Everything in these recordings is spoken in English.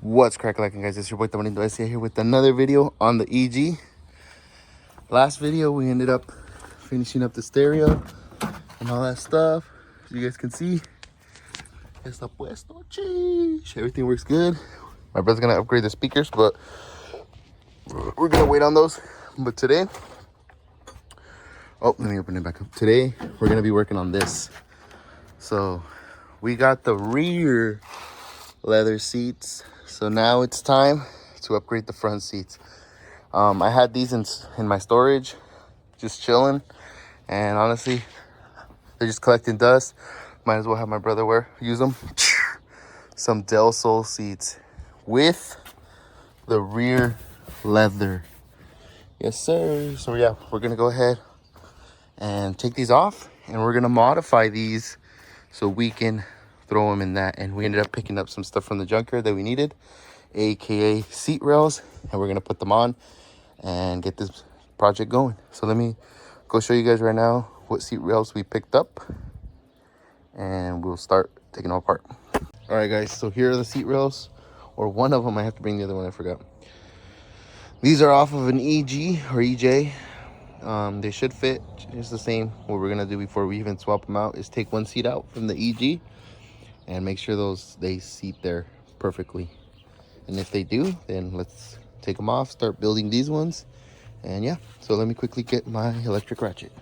What's cracking, guys? It's your boy Tamarindo S here with another video on the EG. Last video we ended up finishing up the stereo and all that stuff. As you guys can see, está puesto. Sheesh. Everything works good. My brother's gonna upgrade the speakers, but we're gonna wait on those. But today, oh, let me open it back up. Today we're gonna be working on this. So we got the rear leather seats, so now it's time to upgrade the front seats. I had these in my storage, just chilling, and honestly, they're just collecting dust. Might as well have my brother use them. Some Del Sol seats with the rear leather. Yes, sir. So yeah, we're gonna go ahead and take these off, and we're gonna modify these so we can throw them in that. And we ended up picking up some stuff from the junkyard that we needed, aka seat rails, and we're gonna put them on and get this project going. So let me go show you guys right now what seat rails we picked up, and we'll start taking them apart. All right, guys, so here are the seat rails, or one of them. I have to bring the other one, I forgot. These are off of an EG or EJ. They should fit just the same. What we're gonna do before we even swap them out is take one seat out from the EG and make sure they seat there perfectly. And if they do, then let's take them off, start building these ones. And yeah, so let me quickly get my electric ratchet.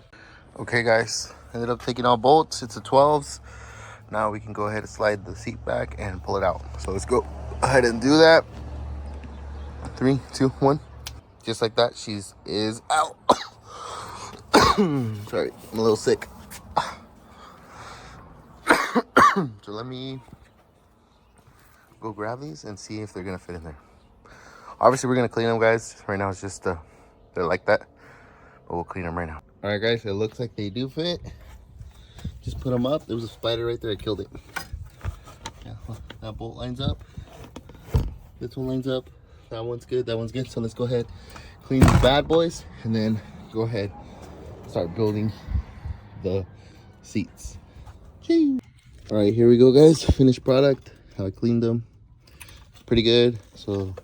Okay, guys, ended up taking all bolts. It's a 12s. Now we can go ahead and slide the seat back and pull it out. So let's go ahead and do that. 3, 2, 1. Just like that, she is out. Sorry, I'm a little sick. So let me go grab these and see if they're gonna fit in there. Obviously, we're gonna clean them, guys. Right now, it's just they're like that, but we'll clean them right now. All right, guys, it looks like they do fit. Just put them up. There was a spider right there. I killed it. Yeah, that bolt lines up. This one lines up. That one's good. That one's good. So let's go ahead, clean these bad boys, and then go ahead, start building the seats. Choo. All right, here we go, guys. Finished product. How I cleaned them. It's pretty good. So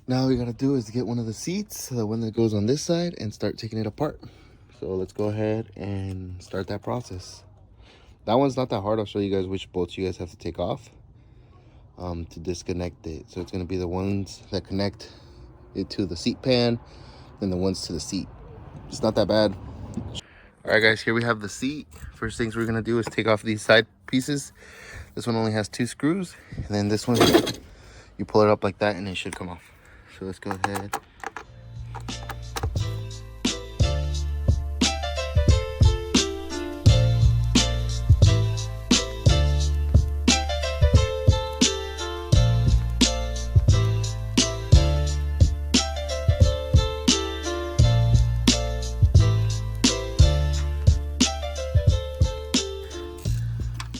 now all we gotta do is get one of the seats, the one that goes on this side, and start taking it apart. So let's go ahead and start that process. That one's not that hard. I'll show you guys which bolts you guys have to take off to disconnect it. So it's gonna be the ones that connect it to the seat pan and the ones to the seat. It's not that bad. All right, guys, here we have the seat. First things we're gonna do is take off these side pieces. This one only has 2 screws, and then this one, you pull it up like that and it should come off. So let's go ahead.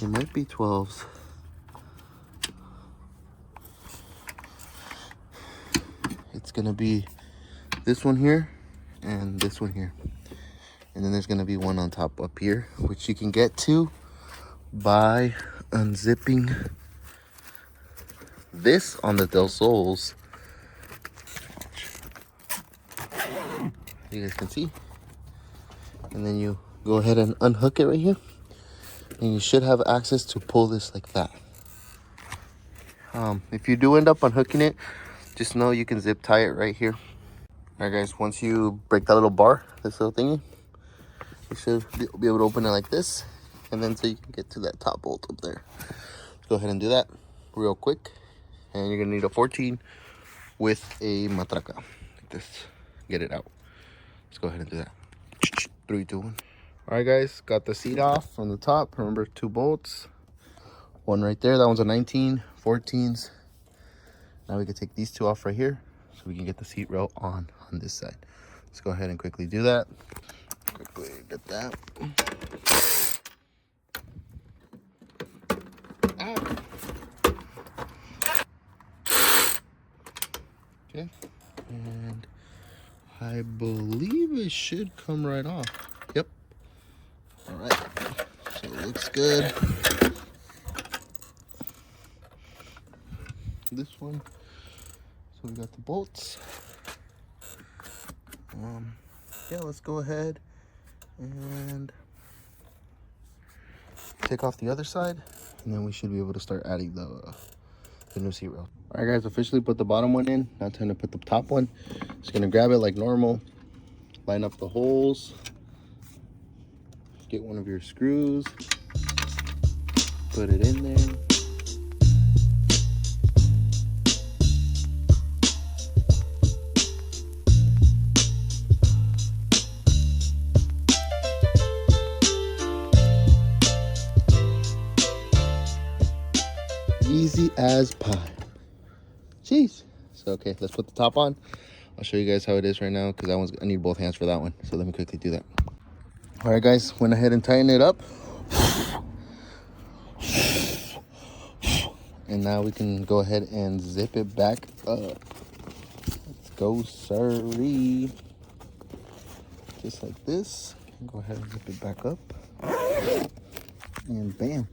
It might be 12s. It's gonna be this one here and this one here. And then there's gonna be one on top up here, which you can get to by unzipping this on the Del Sols. You guys can see. And then you go ahead and unhook it right here. And you should have access to pull this like that. If you do end up unhooking it, just know you can zip tie it right here. All right, guys, once you break that little bar, this little thingy, you should be able to open it like this, and then so you can get to that top bolt up there. Let's go ahead and do that real quick. And you're gonna need a 14 with a matraca like this. Get it out. Let's go ahead and do that. 3, 2, 1. All right, guys, got the seat off from the top. Remember, 2 bolts, one right there. That one's a 19, 14s. Now we can take these 2 off right here so we can get the seat rail on this side. Let's go ahead and quickly do that. Quickly get that. Okay, and I believe it should come right off. Yep. All right, so it looks good. this one. So we got the bolts. Yeah, let's go ahead and take off the other side, and then we should be able to start adding the new seat rail. All right, guys, officially put the bottom one in. Now time to put the top one. Just gonna grab it like normal, line up the holes, get one of your screws, put it in there. Easy as pie. Jeez. So okay, let's put the top on. I'll show you guys how it is right now, because I need both hands for that one. So let me quickly do that. All right, guys, went ahead and tightened it up. And now we can go ahead and zip it back up. Let's go, sirree. Just like this. Go ahead and zip it back up. And bam.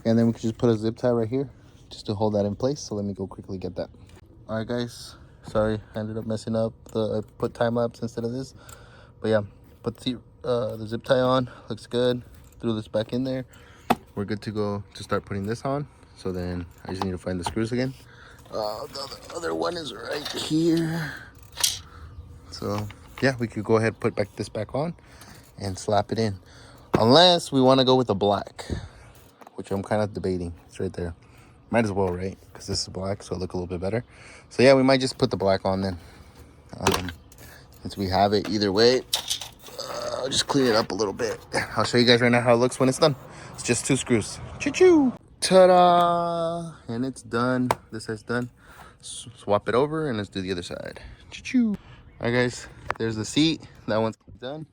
And then we can just put a zip tie right here just to hold that in place. So let me go quickly get that. All right, guys. Sorry, I ended up messing up. I put time lapse instead of this. But yeah, put the zip tie on. Looks good. Threw this back in there. We're good to go to start putting this on. So then I just need to find the screws again. The other one is right here. So yeah, we could go ahead and put this back on and slap it in. Unless we want to go with the black, which I'm kind of debating. It's right there. Might as well, right? Because this is black, so it'll look a little bit better. So yeah, we might just put the black on then. Since we have it either way. I'll just clean it up a little bit. I'll show you guys right now how it looks when it's done. It's just 2 screws. Choo-choo! Ta-da! And it's done. This side's done. Swap it over and let's do the other side. Choo-choo! All right, guys. There's the seat. That one's done.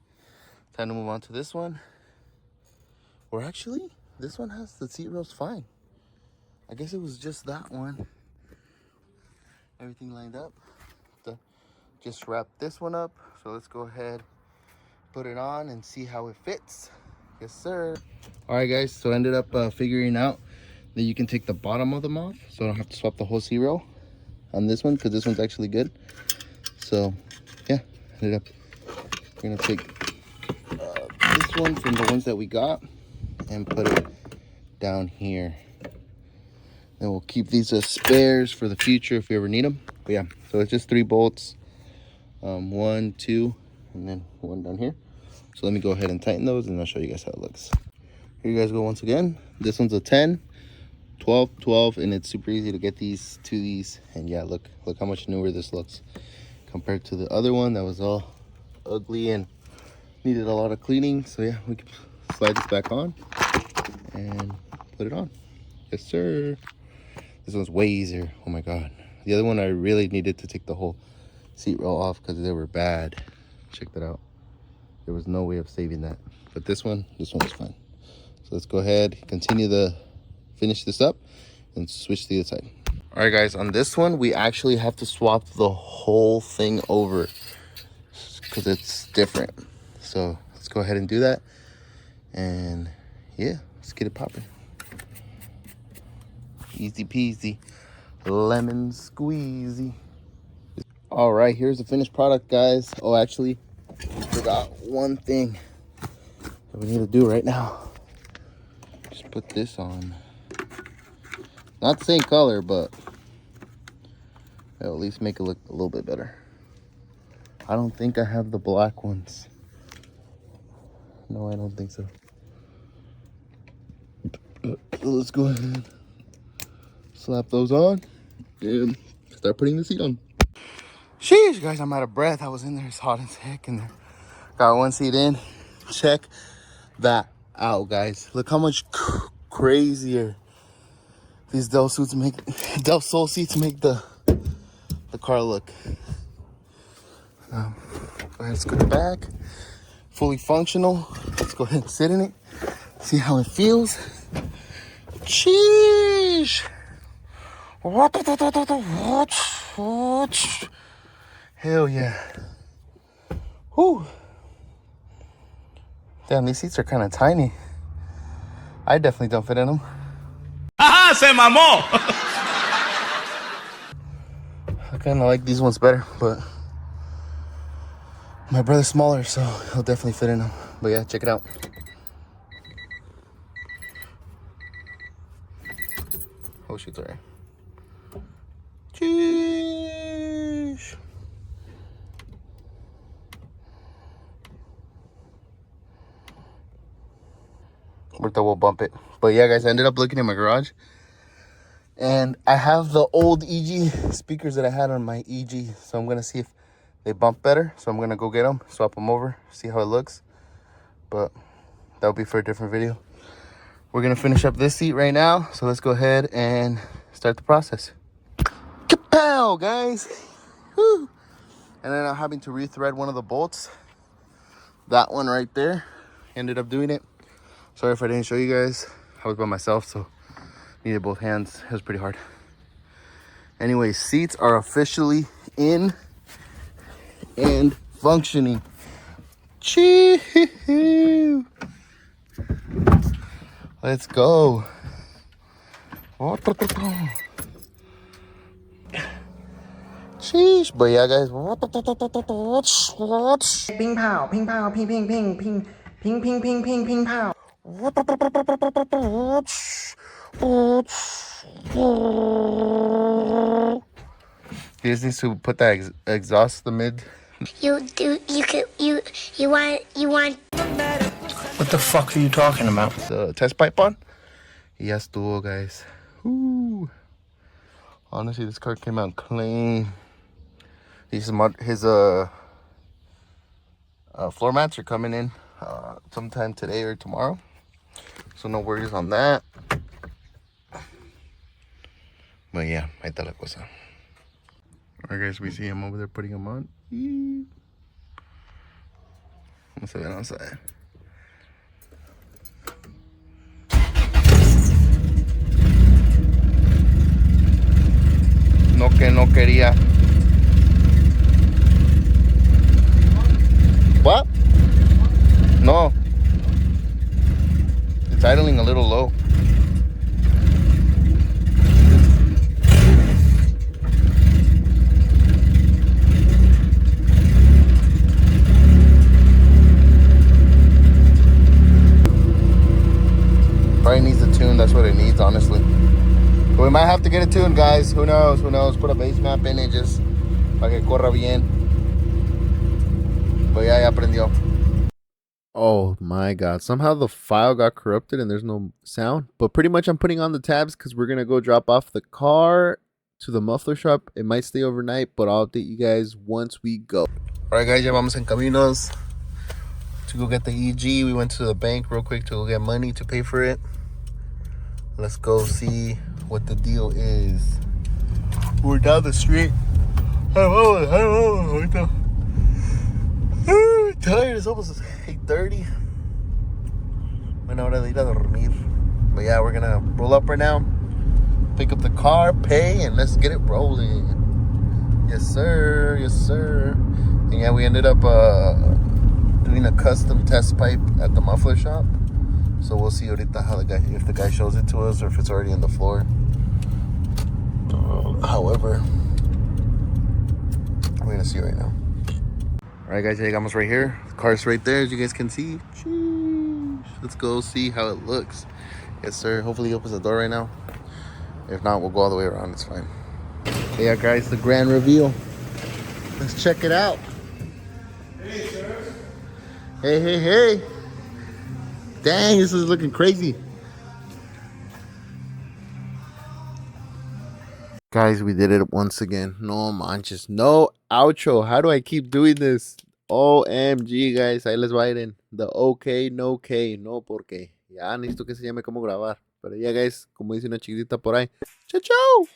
Time to move on to this one. Or actually, this one has the seat rails fine. I guess it was just that one. Everything lined up. Just wrap this one up. So let's go ahead, put it on and see how it fits. Yes, sir. All right, guys. So I ended up figuring out that you can take the bottom of them off. So I don't have to swap the whole seat rail on this one, because this one's actually good. So yeah, ended up, we're gonna take this one from the ones that we got and put it down here. Then we'll keep these as spares for the future if we ever need them. But yeah, so it's just 3 bolts, 1, 2, and then 1 down here. So let me go ahead and tighten those, and I'll show you guys how it looks. Here you guys go once again. This one's a 10, 12, 12, and it's super easy to get these to these. And yeah, look how much newer this looks compared to the other one that was all ugly and needed a lot of cleaning. So yeah, we can slide this back on and put it on. Yes, sir. This one's way easier. Oh my god. The other one I really needed to take the whole seat rail off because they were bad. Check that out. There was no way of saving that. But this one was fine. So let's go ahead, finish this up and switch to the other side. All right, guys, on this one, we actually have to swap the whole thing over because it's different. So let's go ahead and do that. And yeah, let's get it popping. Easy peasy, lemon squeezy. All right, here's the finished product, guys. Oh, actually, forgot one thing that we need to do right now. Just put this on. Not the same color, but it'll at least make it look a little bit better. I don't think I have the black ones. No, I don't think so. Let's go ahead, slap those on, and start putting the seat on. Sheesh, guys, I'm out of breath. I was in there, it's hot as heck in there. Got one seat in. Check that out, guys. Look how much crazier these Del Sol seats make the car look. Go ahead and scoot it back. Fully functional. Let's go ahead and sit in it. See how it feels. Sheesh. Hell yeah. Whew. Damn, these seats are kind of tiny. I definitely don't fit in them. ¡Ajá! ¡Se mamó! I kind of like these ones better, but my brother's smaller, so he'll definitely fit in them. But yeah, check it out. Oh, shoot, sorry. Cheese. Ahorita we'll bump it. But yeah, guys, I ended up looking in my garage. And I have the old EG speakers that I had on my EG. So I'm going to see if they bump better. So I'm going to go get them, swap them over, see how it looks. But that'll be for a different video. We're going to finish up this seat right now. So let's go ahead and start the process. Kapow, guys. Woo. And then I'm having to rethread one of the bolts. That one right there. Ended up doing it. Sorry if I didn't show you guys. I was by myself, so needed both hands. It was pretty hard. Anyway, seats are officially in and functioning. Chee-hoo. Let's go. Sheesh, but yeah, guys. Ping pow, ping pow, ping ping ping ping ping ping ping ping ping pow. He just needs to put that exhaust the mid. You want. What the fuck are you talking about? The test pipe on. Yes, duo, guys. Ooh. Honestly, this car came out clean. His floor mats are coming in sometime today or tomorrow, so no worries on that. But yeah, ahí está la cosa. Alright, guys, we see him over there putting them on. Vamos a ver outside. No que no quería. What? No. It's idling a little low. Probably needs a tune. That's what it needs, honestly. But we might have to get it tuned, guys. Who knows? Who knows? Put a bass map in it just para que corra bien. But yeah, ya aprendió. Oh my god. Somehow the file got corrupted and there's no sound. But pretty much I'm putting on the tabs because we're going to go drop off the car to the muffler shop. It might stay overnight, but I'll update you guys once we go. Alright, guys, ya vamos en caminos to go get the EG. We went to the bank real quick to go get money to pay for it. Let's go see what the deal is. We're down the street. Tired. It's almost 8:30. Buena hora de ir a dormir. But yeah, we're gonna roll up right now, pick up the car, pay, and let's get it rolling. Yes, sir. Yes, sir. And yeah, we ended up doing a custom test pipe at the muffler shop. So we'll see ahorita how if the guy shows it to us or if it's already on the floor. However, we're gonna see right now. All right, guys, llegamos right here. The car's right there, as you guys can see. Jeez. Let's go see how it looks. Yes, sir. Hopefully he opens the door right now. If not, we'll go all the way around. It's fine. Okay, yeah, guys, the grand reveal. Let's check it out. Hey, sir. Hey, hey, hey. Dang, this is looking crazy. Guys, we did it once again. No manches. No outro. How do I keep doing this? OMG, guys. Ahí les va a ir en the OK, no K. No porque. Ya necesito que se llame cómo grabar. Pero ya, guys, como dice una chiquitita por ahí. Chao, chao.